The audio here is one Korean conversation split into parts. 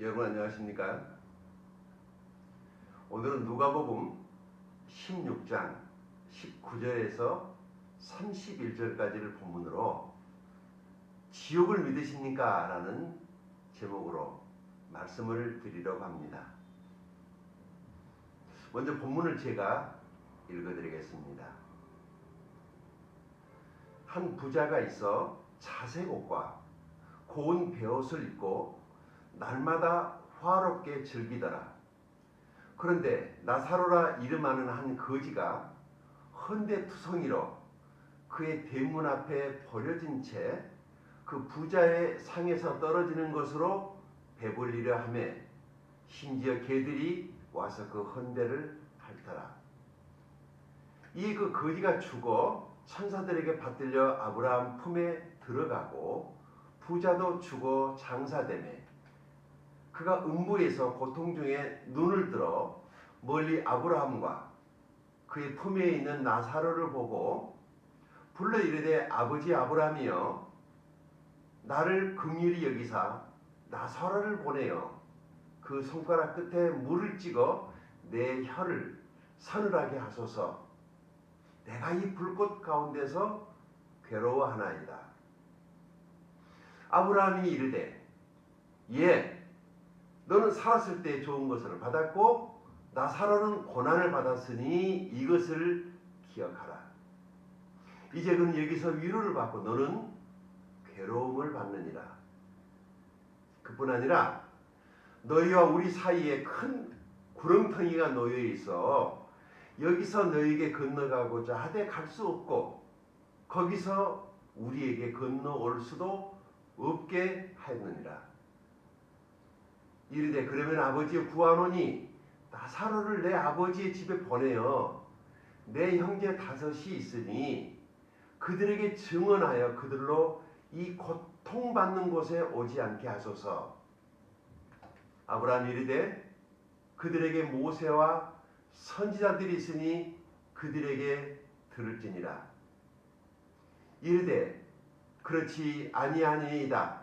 여러분 안녕하십니까? 오늘은 누가복음 16장 19절에서 31절까지를 본문으로 지옥을 믿으십니까? 라는 제목으로 말씀을 드리려고 합니다. 먼저 본문을 제가 읽어드리겠습니다. 한 부자가 있어 자색 옷과 고운 베옷을 입고 날마다 화롭게 즐기더라. 그런데 나사로라 이름하는 한 거지가 헌데투성이로 그의 대문 앞에 버려진 채 그 부자의 상에서 떨어지는 것으로 배불리려 하며 심지어 개들이 와서 그 헌데를 핥더라. 이 그 거지가 죽어 천사들에게 받들려 아브라함 품에 들어가고 부자도 죽어 장사되매 그가 음부에서 고통 중에 눈을 들어 멀리 아브라함과 그의 품에 있는 나사로를 보고 불러 이르되 아버지 아브라함이여 나를 긍휼히 여기사 나사로를 보내어 그 손가락 끝에 물을 찍어 내 혀를 서늘하게 하소서. 내가 이 불꽃 가운데서 괴로워하나이다. 아브라함이 이르되 예 너는 살았을 때 좋은 것을 받았고 나사로는 고난을 받았으니 이것을 기억하라. 이제 그는 여기서 위로를 받고 너는 괴로움을 받느니라. 그뿐 아니라 너희와 우리 사이에 큰 구렁텅이가 놓여 있어 여기서 너희에게 건너가고자 하되 갈 수 없고 거기서 우리에게 건너올 수도 없게 하였느니라. 이르되 그러면 아버지여 구하노니 나사로를 내 아버지의 집에 보내어 내 형제 다섯이 있으니 그들에게 증언하여 그들로 이 고통받는 곳에 오지 않게 하소서. 아브라함이 이르되 그들에게 모세와 선지자들이 있으니 그들에게 들을지니라. 이르되 그렇지 아니하니이다.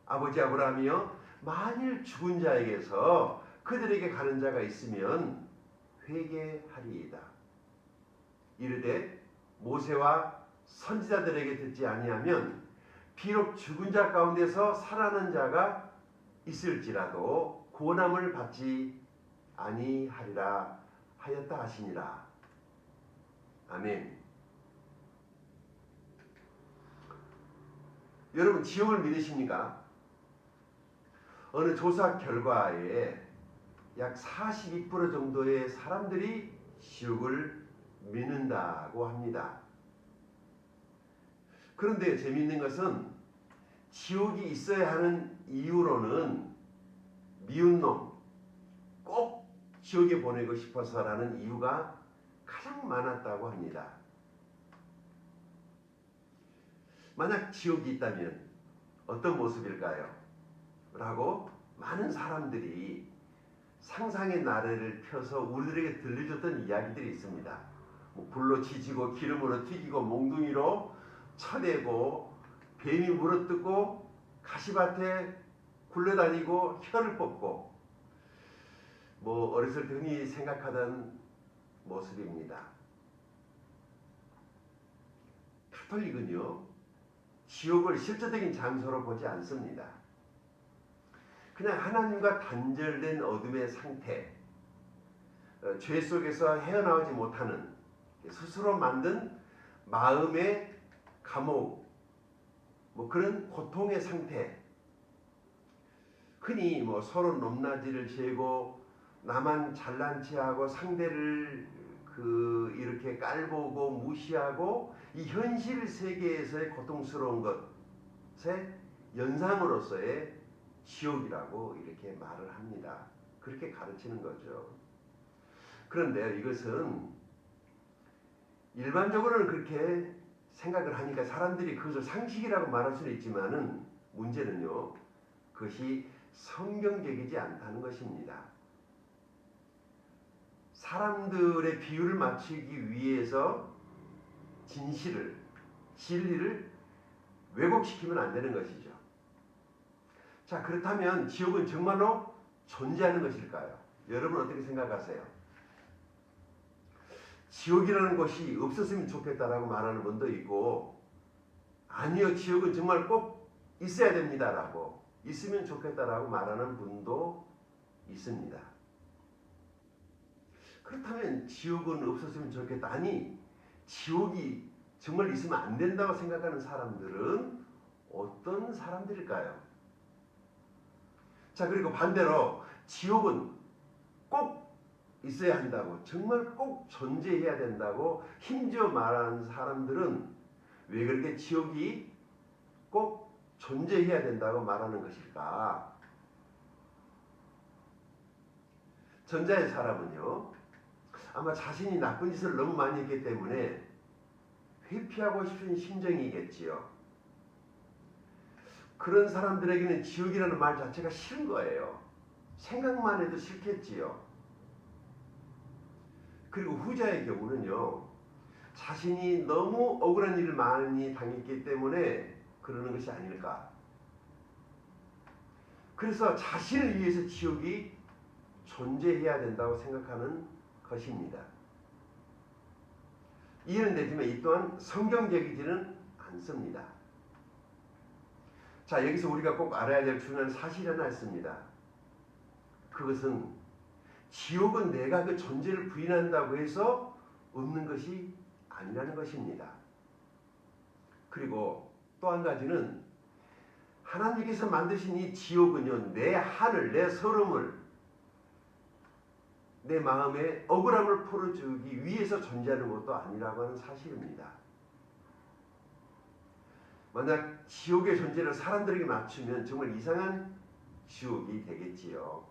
아버지 아브라함이여 만일 죽은 자에게서 그들에게 가는 자가 있으면 회개하리이다. 이르되 모세와 선지자들에게 듣지 아니하면 비록 죽은 자 가운데서 살아난 자가 있을지라도 고난을 받지 아니하리라 하였다 하시니라. 아멘. 여러분 지옥을 믿으십니까? 어느 조사 결과에 약 42% 정도의 사람들이 지옥을 믿는다고 합니다. 그런데 재미있는 것은 지옥이 있어야 하는 이유로는 미운 놈, 꼭 지옥에 보내고 싶어서라는 이유가 가장 많았다고 합니다. 만약 지옥이 있다면 어떤 모습일까요? 라고 많은 사람들이 상상의 나래를 펴서 우리들에게 들려줬던 이야기들이 있습니다. 불로 지지고 기름으로 튀기고 몽둥이로 쳐내고 뱀이 물어뜯고 가시밭에 굴러다니고 혀를 뽑고 어렸을 때 흔히 생각하던 모습입니다. 가톨릭은요 지옥을 실제적인 장소로 보지 않습니다. 그냥 하나님과 단절된 어둠의 상태, 죄 속에서 헤어나오지 못하는 스스로 만든 마음의 감옥, 그런 고통의 상태. 흔히 서로 높낮이를 재고 나만 잘난 체하고 상대를 이렇게 깔보고 무시하고 이 현실 세계에서의 고통스러운 것의 연상으로서의 지옥이라고 이렇게 말을 합니다. 그렇게 가르치는 거죠. 그런데 이것은 일반적으로는 그렇게 생각을 하니까 사람들이 그것을 상식이라고 말할 수는 있지만은 문제는요, 그것이 성경적이지 않다는 것입니다. 사람들의 비유를 맞추기 위해서 진리를 왜곡시키면 안 되는 것이죠. 자, 그렇다면 지옥은 정말로 존재하는 것일까요? 여러분 어떻게 생각하세요? 지옥이라는 곳이 없었으면 좋겠다라고 말하는 분도 있고, 아니요, 지옥은 정말 꼭 있어야 됩니다라고, 있으면 좋겠다라고 말하는 분도 있습니다. 그렇다면 지옥은 없었으면 좋겠다. 아니, 지옥이 정말 있으면 안 된다고 생각하는 사람들은 어떤 사람들일까요? 자, 그리고 반대로 지옥은 꼭 있어야 한다고, 정말 꼭 존재해야 된다고 힘주어 말하는 사람들은 왜 그렇게 지옥이 꼭 존재해야 된다고 말하는 것일까? 전자의 사람은요, 아마 자신이 나쁜 짓을 너무 많이 했기 때문에 회피하고 싶은 심정이겠지요. 그런 사람들에게는 지옥이라는 말 자체가 싫은 거예요. 생각만 해도 싫겠지요. 그리고 후자의 경우는요, 자신이 너무 억울한 일을 많이 당했기 때문에 그러는 것이 아닐까. 그래서 자신을 위해서 지옥이 존재해야 된다고 생각하는 것입니다. 이해는 되지만 이 또한 성경적이지는 않습니다. 자, 여기서 우리가 꼭 알아야 될 중요한 사실이 하나 있습니다. 그것은 지옥은 내가 그 존재를 부인한다고 해서 없는 것이 아니라는 것입니다. 그리고 또 한 가지는 하나님께서 만드신 이 지옥은요, 내 한을, 내 서름을, 내 마음의 억울함을 풀어주기 위해서 존재하는 것도 아니라고 하는 사실입니다. 만약 지옥의 존재를 사람들에게 맞추면 정말 이상한 지옥이 되겠지요.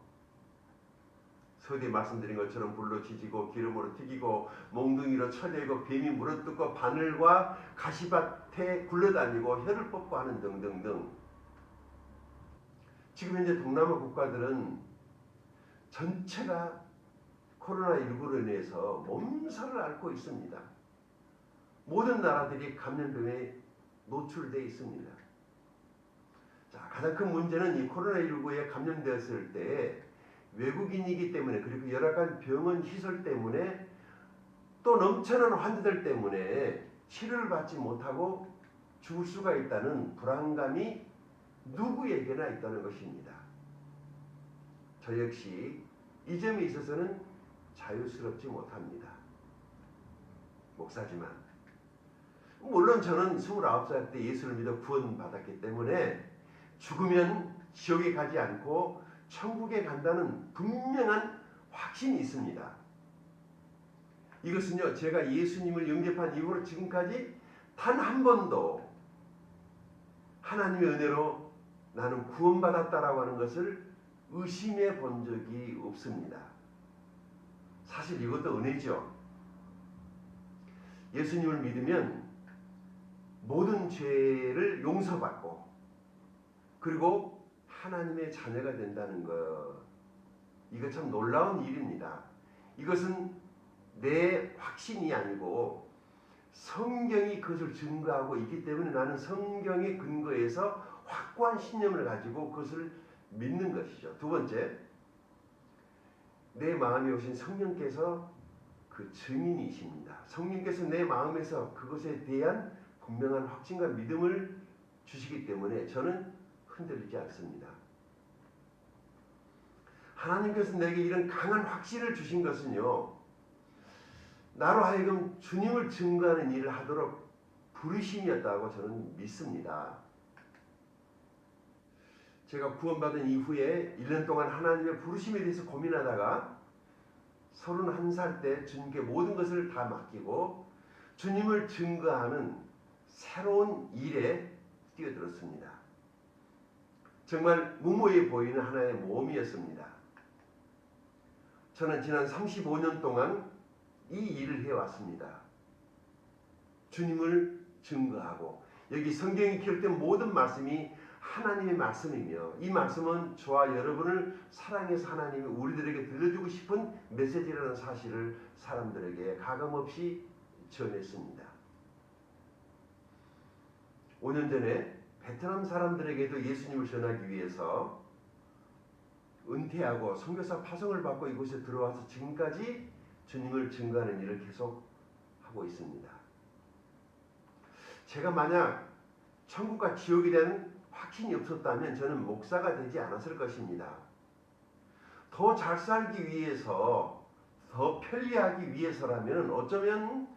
서두에 말씀드린 것처럼 불로 지지고 기름으로 튀기고 몽둥이로 쳐내고 뱀이 물어뜯고 바늘과 가시밭에 굴러다니고 혀를 뽑고 하는 등등등. 지금 현재 동남아 국가들은 전체가 코로나19로 인해서 몸살을 앓고 있습니다. 모든 나라들이 감염병에 노출되어 있습니다. 자, 가장 큰 문제는 이 코로나19에 감염되었을 때 외국인이기 때문에, 그리고 열악한 병원 시설 때문에, 또 넘쳐나는 환자들 때문에 치료를 받지 못하고 죽을 수가 있다는 불안감이 누구에게나 있다는 것입니다. 저 역시 이 점에 있어서는 자유스럽지 못합니다. 목사지만. 물론 저는 29살 때 예수를 믿어 구원받았기 때문에 죽으면 지옥에 가지 않고 천국에 간다는 분명한 확신이 있습니다. 이것은요, 제가 예수님을 영접한 이후로 지금까지 단 한 번도 하나님의 은혜로 나는 구원받았다라고 하는 것을 의심해 본 적이 없습니다. 사실 이것도 은혜죠. 예수님을 믿으면 모든 죄를 용서받고, 그리고 하나님의 자녀가 된다는 것, 이거 참 놀라운 일입니다. 이것은 내 확신이 아니고 성경이 그것을 증거하고 있기 때문에 나는 성경의 근거에서 확고한 신념을 가지고 그것을 믿는 것이죠. 두 번째, 내 마음에 오신 성령께서 그 증인이십니다. 성령께서 내 마음에서 그것에 대한 분명한 확신과 믿음을 주시기 때문에 저는 흔들리지 않습니다. 하나님께서 내게 이런 강한 확신을 주신 것은요, 나로 하여금 주님을 증거하는 일을 하도록 부르심이었다고 저는 믿습니다. 제가 구원받은 이후에 1년 동안 하나님의 부르심에 대해서 고민하다가 31살 때 주님께 모든 것을 다 맡기고 주님을 증거하는 새로운 일에 뛰어들었습니다. 정말 무모해 보이는 하나의 모험이었습니다. 저는 지난 35년 동안 이 일을 해왔습니다. 주님을 증거하고, 여기 성경에 기록된 모든 말씀이 하나님의 말씀이며, 이 말씀은 저와 여러분을 사랑해서 하나님이 우리들에게 들려주고 싶은 메시지라는 사실을 사람들에게 가감없이 전했습니다. 5년 전에 베트남 사람들에게도 예수님을 전하기 위해서 은퇴하고 선교사 파송을 받고 이곳에 들어와서 지금까지 주님을 증거하는 일을 계속 하고 있습니다. 제가 만약 천국과 지옥에 대한 확신이 없었다면 저는 목사가 되지 않았을 것입니다. 더 잘 살기 위해서, 더 편리하기 위해서라면 어쩌면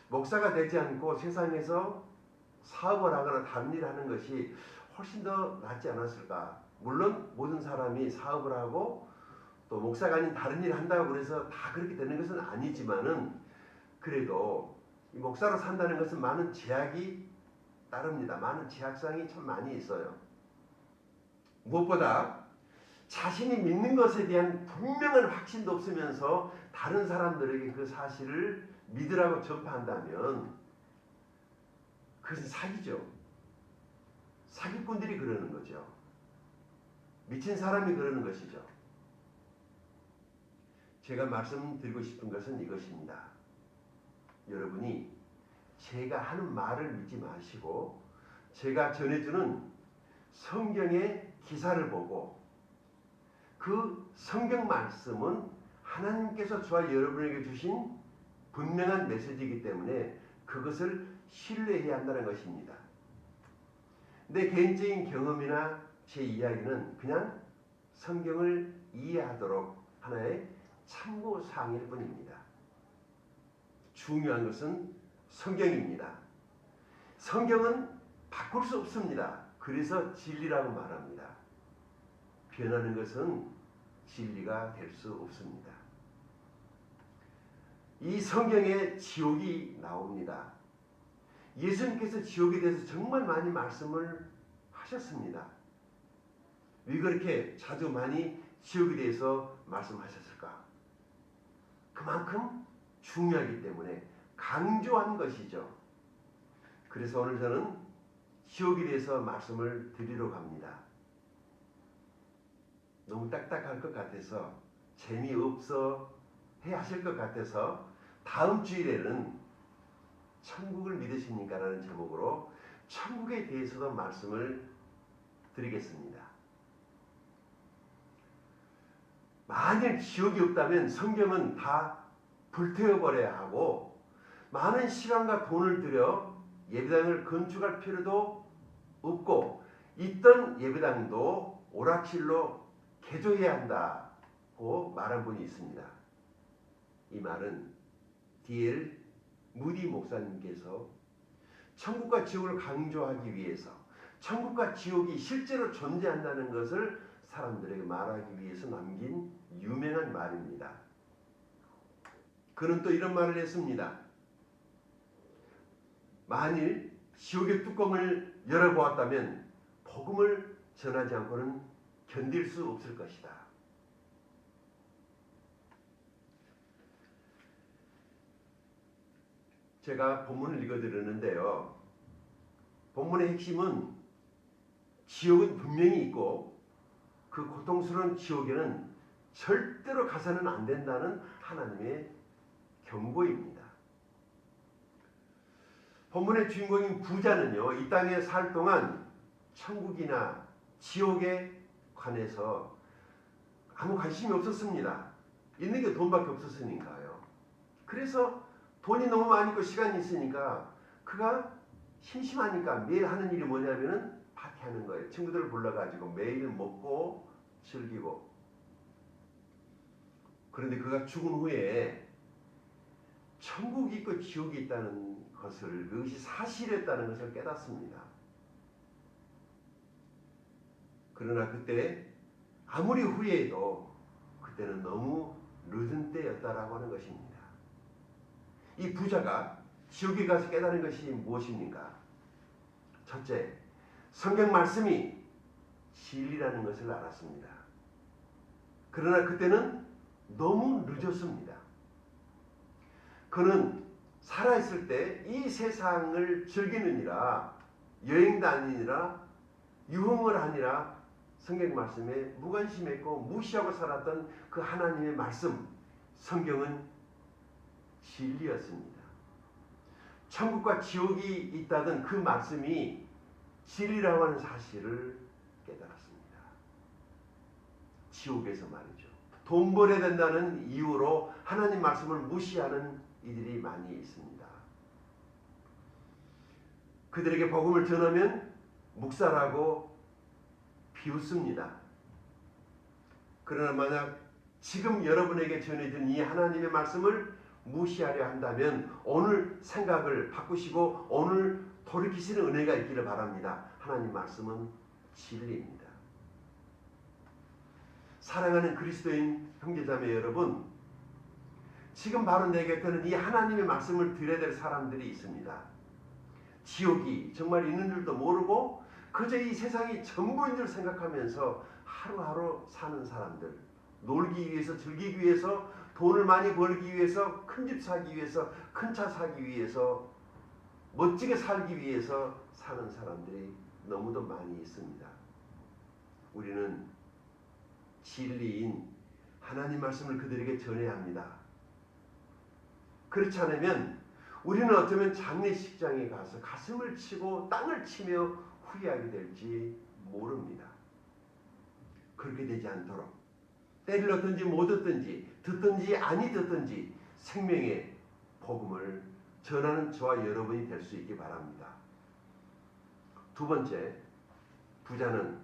목사가 되지 않고 세상에서 사업을 하거나 다른 일을 하는 것이 훨씬 더 낫지 않았을까. 물론 모든 사람이 사업을 하고 또 목사가 아닌 다른 일을 한다고 그래서 다 그렇게 되는 것은 아니지만은 그래도 이 목사로 산다는 것은 많은 제약이 따릅니다. 많은 제약상이 참 많이 있어요. 무엇보다 자신이 믿는 것에 대한 분명한 확신도 없으면서 다른 사람들에게 그 사실을 믿으라고 전파한다면 그것은 사기죠. 사기꾼들이 그러는 거죠. 미친 사람이 그러는 것이죠. 제가 말씀드리고 싶은 것은 이것입니다. 여러분이 제가 하는 말을 믿지 마시고 제가 전해주는 성경의 기사를 보고 그 성경 말씀은 하나님께서 저와 여러분에게 주신 분명한 메시지이기 때문에 그것을 신뢰해야 한다는 것입니다. 내 개인적인 경험이나 제 이야기는 그냥 성경을 이해하도록 하나의 참고사항일 뿐입니다. 중요한 것은 성경입니다. 성경은 바꿀 수 없습니다. 그래서 진리라고 말합니다. 변하는 것은 진리가 될 수 없습니다. 이 성경에 지옥이 나옵니다. 예수님께서 지옥에 대해서 정말 많이 말씀을 하셨습니다. 왜 그렇게 자주 많이 지옥에 대해서 말씀하셨을까? 그만큼 중요하기 때문에 강조한 것이죠. 그래서 오늘 저는 지옥에 대해서 말씀을 드리러 갑니다. 너무 딱딱할 것 같아서 재미없어 해 하실 것 같아서 다음 주일에는 천국을 믿으십니까? 라는 제목으로 천국에 대해서도 말씀을 드리겠습니다. 만일 지옥이 없다면 성경은 다 불태워버려야 하고 많은 시간과 돈을 들여 예배당을 건축할 필요도 없고 있던 예배당도 오락실로 개조해야 한다고 말한 분이 있습니다. 이 말은 D.L. 무디 목사님께서 천국과 지옥을 강조하기 위해서 천국과 지옥이 실제로 존재한다는 것을 사람들에게 말하기 위해서 남긴 유명한 말입니다. 그는 또 이런 말을 했습니다. 만일 지옥의 뚜껑을 열어보았다면 복음을 전하지 않고는 견딜 수 없을 것이다. 제가 본문을 읽어드리는데요. 본문의 핵심은 지옥은 분명히 있고 그 고통스러운 지옥에는 절대로 가서는 안 된다는 하나님의 경고입니다. 본문의 주인공인 부자는요, 이 땅에 살 동안 천국이나 지옥에 관해서 아무 관심이 없었습니다. 있는 게 돈밖에 없었으니까요. 그래서 돈이 너무 많이 있고 시간이 있으니까 그가 심심하니까 매일 하는 일이 뭐냐면은 파티하는 거예요. 친구들을 불러가지고 매일 먹고 즐기고. 그런데 그가 죽은 후에 천국이 있고 지옥이 있다는 것을, 그것이 사실이었다는 것을 깨닫습니다. 그러나 그때 아무리 후회해도 그때는 너무 늦은 때였다라고 하는 것입니다. 이 부자가 지옥에 가서 깨달은 것이 무엇입니까? 첫째, 성경 말씀이 진리라는 것을 알았습니다. 그러나 그때는 너무 늦었습니다. 그는 살아있을 때 이 세상을 즐기느니라, 여행 다니느라, 유흥을 하느라 성경 말씀에 무관심했고 무시하고 살았던 그 하나님의 말씀, 성경은 진리였습니다. 천국과 지옥이 있다던 그 말씀이 진리라고 하는 사실을 깨달았습니다. 지옥에서 말이죠. 돈 벌어야 된다는 이유로 하나님 말씀을 무시하는 이들이 많이 있습니다. 그들에게 복음을 전하면 묵살하고 비웃습니다. 그러나 만약 지금 여러분에게 전해진 이 하나님의 말씀을 무시하려 한다면 오늘 생각을 바꾸시고 오늘 돌이키시는 은혜가 있기를 바랍니다. 하나님 말씀은 진리입니다. 사랑하는 그리스도인 형제자매 여러분, 지금 바로 내 곁에는 이 하나님의 말씀을 들어야 될 사람들이 있습니다. 지옥이 정말 있는 줄도 모르고 그저 이 세상이 전부인 줄 생각하면서 하루하루 사는 사람들, 놀기 위해서, 즐기기 위해서, 돈을 많이 벌기 위해서, 큰 집 사기 위해서, 큰 차 사기 위해서, 멋지게 살기 위해서 사는 사람들이 너무도 많이 있습니다. 우리는 진리인 하나님 말씀을 그들에게 전해야 합니다. 그렇지 않으면 우리는 어쩌면 장례식장에 가서 가슴을 치고 땅을 치며 후회하게 될지 모릅니다. 그렇게 되지 않도록 때를 얻든지 못 얻든지 듣든지 아니 듣든지 생명의 복음을 전하는 저와 여러분이 될 수 있기 바랍니다. 두 번째, 부자는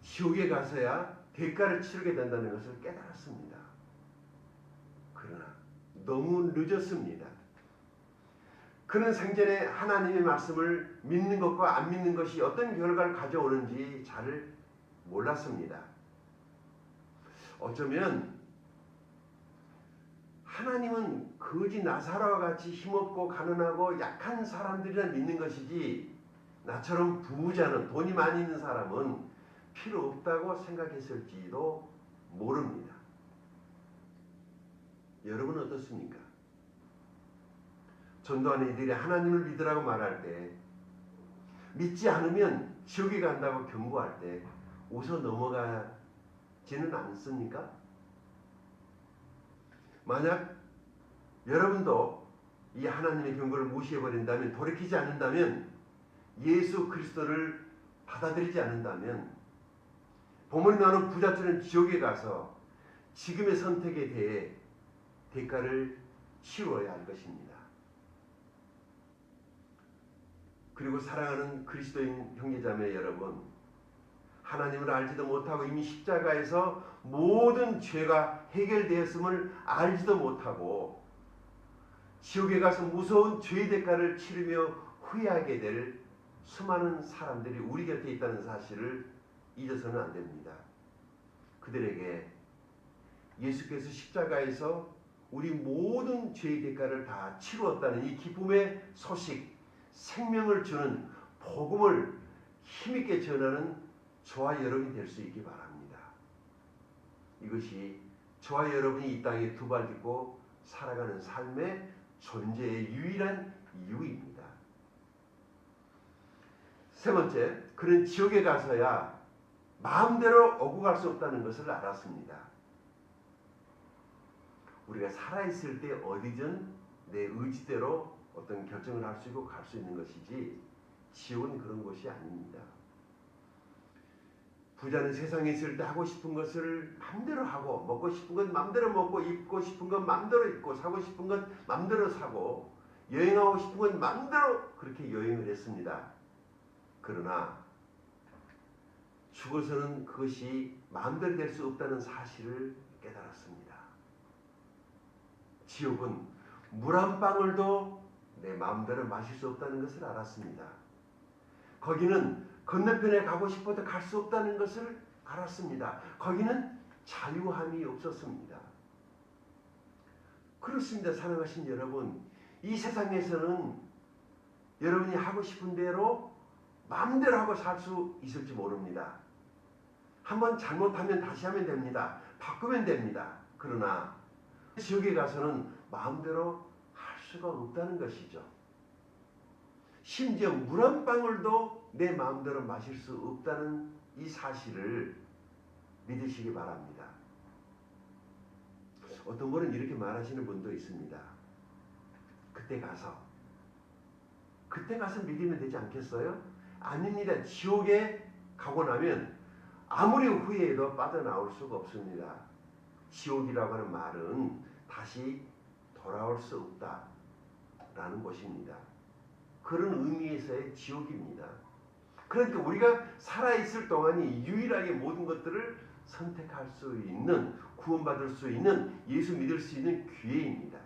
지옥에 가서야 대가를 치르게 된다는 것을 깨달았습니다. 그러나 너무 늦었습니다. 그는 생전에 하나님의 말씀을 믿는 것과 안 믿는 것이 어떤 결과를 가져오는지 잘 몰랐습니다. 어쩌면 하나님은 거지 나사로와 같이 힘없고 가난하고 약한 사람들이나 믿는 것이지 나처럼 부자는 돈이 많이 있는 사람은 필요 없다고 생각했을지도 모릅니다. 여러분은 어떻습니까? 전도하는 이들이 하나님을 믿으라고 말할 때, 믿지 않으면 지옥에 간다고 경고할 때 웃어 넘어가지는 않습니까? 만약 여러분도 이 하나님의 경고를 무시해버린다면, 돌이키지 않는다면, 예수 그리스도를 받아들이지 않는다면 보물이 나는 부자처럼 지옥에 가서 지금의 선택에 대해 대가를 치러야 할 것입니다. 그리고 사랑하는 그리스도인 형제자매 여러분, 하나님을 알지도 못하고 이미 십자가에서 모든 죄가 해결되었음을 알지도 못하고 지옥에 가서 무서운 죄의 대가를 치르며 후회하게 될 수많은 사람들이 우리 곁에 있다는 사실을 잊어서는 안 됩니다. 그들에게 예수께서 십자가에서 우리 모든 죄의 대가를 다 치루었다는 이 기쁨의 소식, 생명을 주는 복음을 힘있게 전하는 저와 여러분이 될 수 있기 바랍니다. 이것이 저와 여러분이 이 땅에 두 발 딛고 살아가는 삶의 존재의 유일한 이유입니다. 세 번째, 그는 지옥에 가서야 마음대로 오고 갈 수 없다는 것을 알았습니다. 우리가 살아있을 때 어디든 내 의지대로 어떤 결정을 할 수 있고 갈 수 있는 것이지 지옥은 그런 것이 아닙니다. 부자는 세상에 있을 때 하고 싶은 것을 마음대로 하고, 먹고 싶은 건 마음대로 먹고, 입고 싶은 건 마음대로 입고, 사고 싶은 건 마음대로 사고, 여행하고 싶은 건 마음대로 그렇게 여행을 했습니다. 그러나 죽어서는 그것이 마음대로 될 수 없다는 사실을 깨달았습니다. 지옥은 물 한 방울도 내 마음대로 마실 수 없다는 것을 알았습니다. 거기는 건너편에 가고 싶어도 갈 수 없다는 것을 알았습니다. 거기는 자유함이 없었습니다. 그렇습니다. 사랑하신 여러분, 이 세상에서는 여러분이 하고 싶은 대로 마음대로 하고 살 수 있을지 모릅니다. 한번 잘못하면 다시 하면 됩니다. 바꾸면 됩니다. 그러나 지옥에 가서는 마음대로 할 수가 없다는 것이죠. 심지어 물 한 방울도 내 마음대로 마실 수 없다는 이 사실을 믿으시기 바랍니다. 어떤 분은 이렇게 말하시는 분도 있습니다. 그때 가서 믿으면 되지 않겠어요? 아닙니다. 지옥에 가고 나면 아무리 후회해도 빠져나올 수가 없습니다. 지옥이라고 하는 말은 다시 돌아올 수 없다라는 것입니다. 그런 의미에서의 지옥입니다. 그러니까 우리가 살아있을 동안이 유일하게 모든 것들을 선택할 수 있는, 구원받을 수 있는, 예수 믿을 수 있는 기회입니다.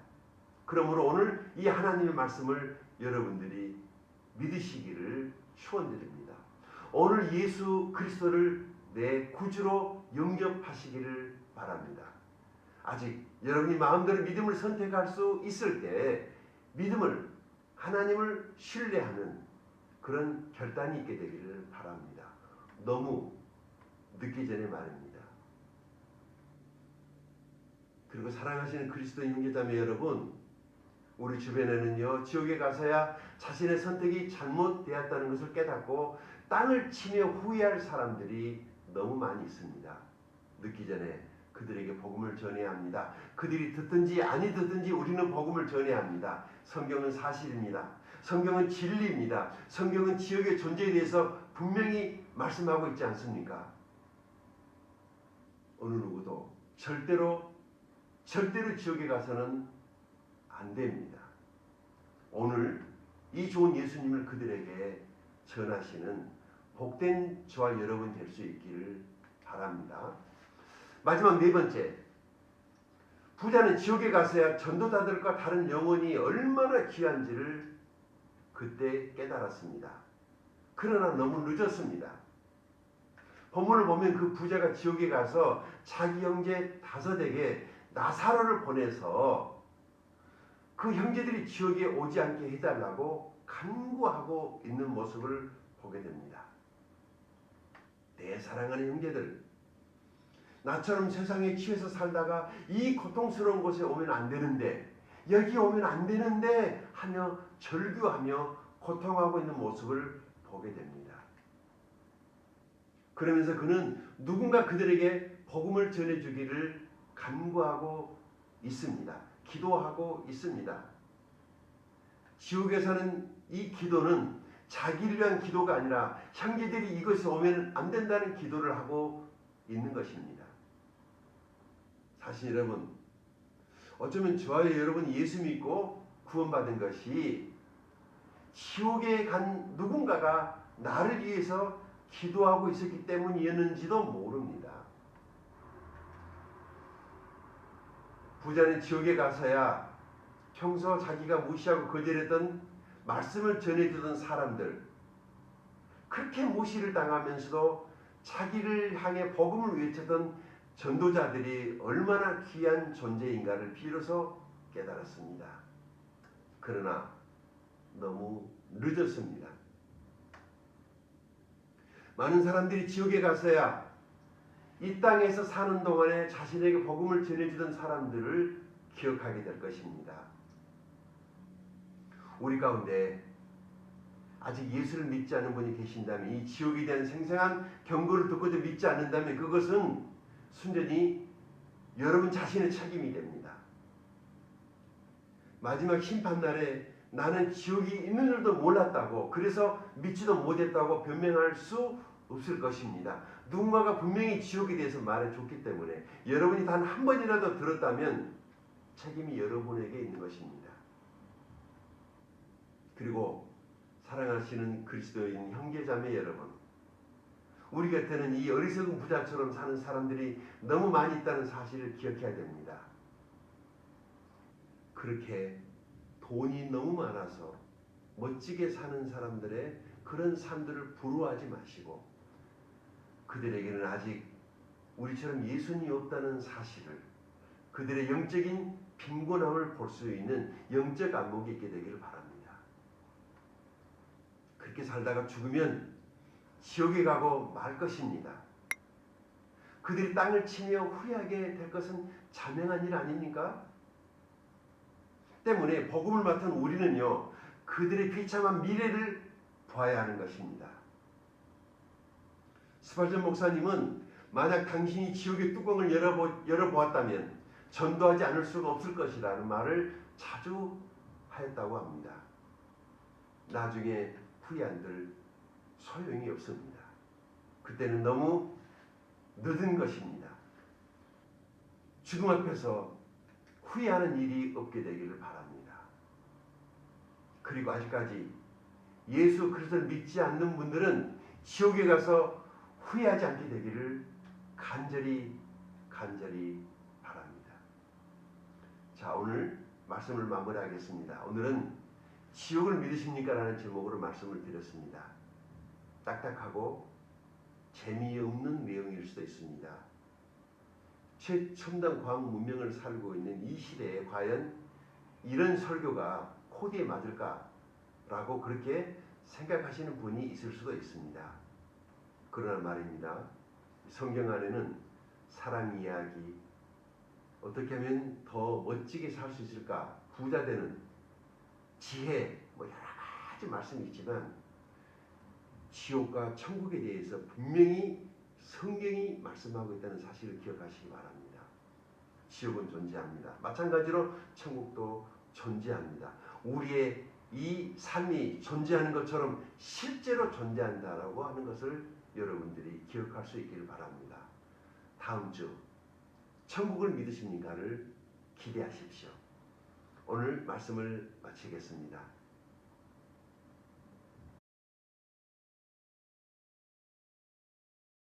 그러므로 오늘 이 하나님의 말씀을 여러분들이 믿으시기를 축원드립니다. 오늘 예수 그리스도를 내 구주로 영접하시기를 바랍니다. 아직 여러분이 마음대로 믿음을 선택할 수 있을 때 믿음을, 하나님을 신뢰하는 그런 결단이 있게 되기를 바랍니다. 너무 늦기 전에 말입니다. 그리고 사랑하시는 그리스도인 형제자매 여러분, 우리 주변에는요, 지옥에 가서야 자신의 선택이 잘못되었다는 것을 깨닫고 땅을 치며 후회할 사람들이 너무 많이 있습니다. 늦기 전에 그들에게 복음을 전해야 합니다. 그들이 듣든지 아니 듣든지 우리는 복음을 전해야 합니다. 성경은 사실입니다. 성경은 진리입니다. 성경은 지옥의 존재에 대해서 분명히 말씀하고 있지 않습니까? 어느 누구도 절대로 지옥에 가서는 안 됩니다. 오늘 이 좋은 예수님을 그들에게 전하시는 복된 저와 여러분 될 수 있기를 바랍니다. 마지막 네 번째, 부자는 지옥에 가서야 전도자들과 다른 영혼이 얼마나 귀한지를 그때 깨달았습니다. 그러나 너무 늦었습니다. 본문을 보면 그 부자가 지옥에 가서 자기 형제 5에게 나사로를 보내서 그 형제들이 지옥에 오지 않게 해달라고 간구하고 있는 모습을 보게 됩니다. 내 사랑하는 형제들, 나처럼 세상에 취해서 살다가 이 고통스러운 곳에 오면 안 되는데, 여기 오면 안 되는데 하며 절규하며 고통하고 있는 모습을 보게 됩니다. 그러면서 그는 누군가 그들에게 복음을 전해주기를 간구하고 있습니다. 기도하고 있습니다. 지옥에서는 이 기도는 자기를 위한 기도가 아니라 형제들이 이것에 오면 안 된다는 기도를 하고 있는 것입니다. 사실 여러분, 어쩌면 저와 여러분이 예수 믿고 구원받은 것이 지옥에 간 누군가가 나를 위해서 기도하고 있었기 때문이었는지도 모릅니다. 부자는 지옥에 가서야 평소 자기가 무시하고 거절했던 말씀을 전해주던 사람들, 그렇게 무시를 당하면서도 자기를 향해 복음을 외쳤던 전도자들이 얼마나 귀한 존재인가를 비로소 깨달았습니다. 그러나 너무 늦었습니다. 많은 사람들이 지옥에 가서야 이 땅에서 사는 동안에 자신에게 복음을 전해주던 사람들을 기억하게 될 것입니다. 우리 가운데 아직 예수를 믿지 않은 분이 계신다면, 이 지옥에 대한 생생한 경고를 듣고도 믿지 않는다면 그것은 순전히 여러분 자신의 책임이 됩니다. 마지막 심판날에 나는 지옥이 있는 줄도 몰랐다고, 그래서 믿지도 못했다고 변명할 수 없을 것입니다. 누군가가 분명히 지옥에 대해서 말해줬기 때문에 여러분이 단 한 번이라도 들었다면 책임이 여러분에게 있는 것입니다. 그리고 사랑하시는 그리스도인 형제자매 여러분, 우리 곁에는 이 어리석은 부자처럼 사는 사람들이 너무 많이 있다는 사실을 기억해야 됩니다. 그렇게 돈이 너무 많아서 멋지게 사는 사람들의 그런 삶들을 부러워하지 마시고, 그들에게는 아직 우리처럼 예수님이 없다는 사실을, 그들의 영적인 빈곤함을 볼 수 있는 영적 안목이 있게 되기를 바랍니다. 그렇게 살다가 죽으면 지옥에 가고 말 것입니다. 그들이 땅을 치며 후회하게 될 것은 자명한 일 아닙니까? 때문에 복음을 맡은 우리는요, 그들의 비참한 미래를 봐야 하는 것입니다. 스팔전 목사님은 만약 당신이 지옥의 뚜껑을 열어보았다면 전도하지 않을 수가 없을 것이라는 말을 자주 하였다고 합니다. 나중에 후회 안 될 소용이 없습니다. 그때는 너무 늦은 것입니다. 죽음 앞에서 후회하는 일이 없게 되기를 바랍니다. 그리고 아직까지 예수 그리스도를 믿지 않는 분들은 지옥에 가서 후회하지 않게 되기를 간절히 바랍니다. 자, 오늘 말씀을 마무리하겠습니다. 오늘은 지옥을 믿으십니까? 라는 제목으로 말씀을 드렸습니다. 딱딱하고 재미없는 내용일 수도 있습니다. 최첨단 과학 문명을 살고 있는 이 시대에 과연 이런 설교가 코드에 맞을까라고 그렇게 생각하시는 분이 있을 수도 있습니다. 그러나 말입니다. 성경 안에는 사랑 이야기, 어떻게 하면 더 멋지게 살 수 있을까, 부자 되는 지혜, 여러 가지 말씀이 있지만 지옥과 천국에 대해서 분명히 성경이 말씀하고 있다는 사실을 기억하시기 바랍니다. 지옥은 존재합니다. 마찬가지로 천국도 존재합니다. 우리의 이 삶이 존재하는 것처럼 실제로 존재한다라고 하는 것을 여러분들이 기억할 수 있기를 바랍니다. 다음 주 천국을 믿으십니까를 기대하십시오. 오늘 말씀을 마치겠습니다.